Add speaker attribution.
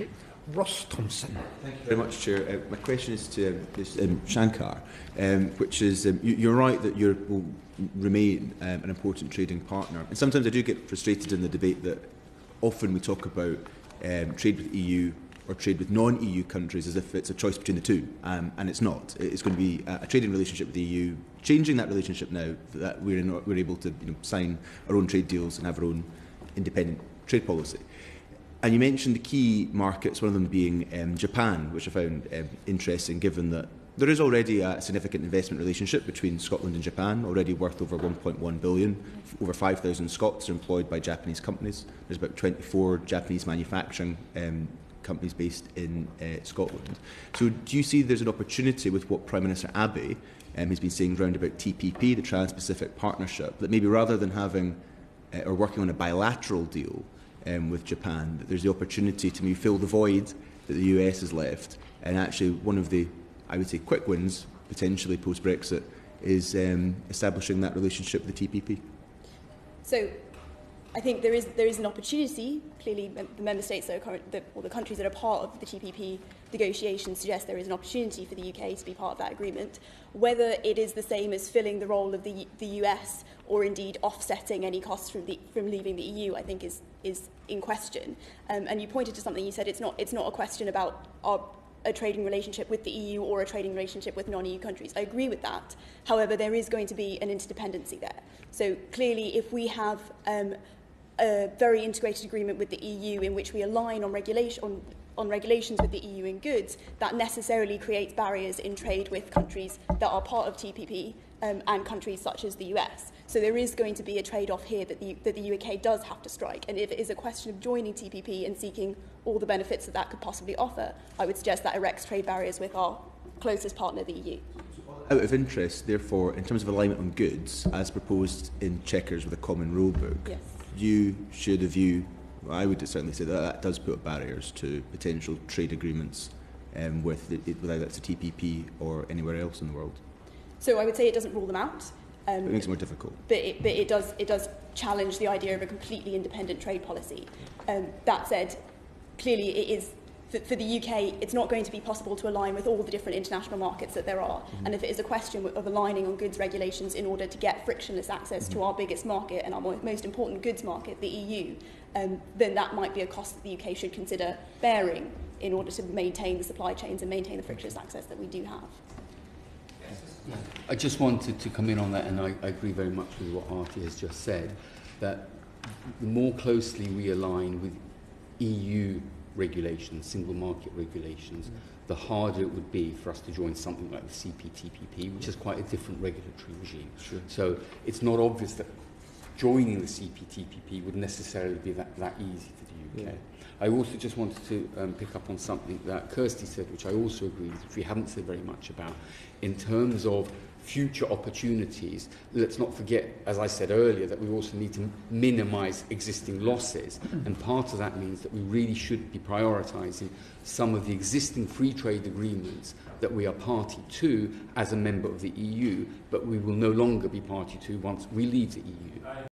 Speaker 1: Okay. Ross Thomson.
Speaker 2: Thank you very much, Chair. My question is to Shankar, which is, you're right that Europe will remain an important trading partner. And sometimes I do get frustrated in the debate that often we talk about trade with EU or trade with non-EU countries as if it's a choice between the two, and it's not. It's going to be a trading relationship with the EU, changing that relationship now that we're able to sign our own trade deals and have our own independent trade policy. And you mentioned the key markets, one of them being Japan, which I found interesting, given that there is already a significant investment relationship between Scotland and Japan, already worth over 1.1 billion. Over 5,000 Scots are employed by Japanese companies. There's about 24 Japanese manufacturing companies based in Scotland. So do you see there's an opportunity with what Prime Minister Abe has been saying round about TPP, the Trans-Pacific Partnership, that maybe rather than having or working on a bilateral deal with Japan, that there's the opportunity to maybe fill the void that the US has left, and actually one of the, I would say, quick wins potentially post-Brexit is establishing that relationship with the TPP?
Speaker 3: So I think there is an opportunity. Clearly, the member states that are or the countries that are part of the TPP negotiations suggest there is an opportunity for the UK to be part of that agreement. Whether it is the same as filling the role of the US or indeed offsetting any costs from leaving the EU, I think is in question. And you pointed to something. You said it's not a question about a trading relationship with the EU or a trading relationship with non-EU countries. I agree with that. However, there is going to be an interdependency there. So clearly, if we have a very integrated agreement with the EU in which we align on regulations with the EU in goods, that necessarily creates barriers in trade with countries that are part of TPP and countries such as the US. So there is going to be a trade-off here that the UK does have to strike. And if it is a question of joining TPP and seeking all the benefits that could possibly offer, I would suggest that erects trade barriers with our closest partner, the EU.
Speaker 2: Out of interest, therefore, in terms of alignment on goods, as proposed in Chequers with a common rulebook,
Speaker 3: yes,
Speaker 2: you share the view, well, I would certainly say that that does put barriers to potential trade agreements whether that's a TPP or anywhere else in the world.
Speaker 3: So I would say it doesn't rule them out.
Speaker 2: It makes it more difficult.
Speaker 3: But it does challenge the idea of a completely independent trade policy. That said, clearly it is, for the UK, it's not going to be possible to align with all the different international markets that there are. Mm-hmm. And if it is a question of aligning on goods regulations in order to get frictionless access to our biggest market and our most important goods market, the EU, then that might be a cost that the UK should consider bearing in order to maintain the supply chains and maintain the frictionless access that we do have.
Speaker 4: I just wanted to come in on that, and I agree very much with what Artie has just said, that the more closely we align with EU regulations, single market regulations, the harder it would be for us to join something like the CPTPP, which is quite a different regulatory regime. Sure. So it's not obvious that joining the CPTPP would necessarily be that easy for the UK. Yeah. I also just wanted to pick up on something that Kirsty said, which I also agree with, which we haven't said very much about. In terms of future opportunities, let's not forget, as I said earlier, that we also need to minimise existing losses. And part of that means that we really should be prioritising some of the existing free trade agreements that we are party to as a member of the EU, but we will no longer be party to once we leave the EU.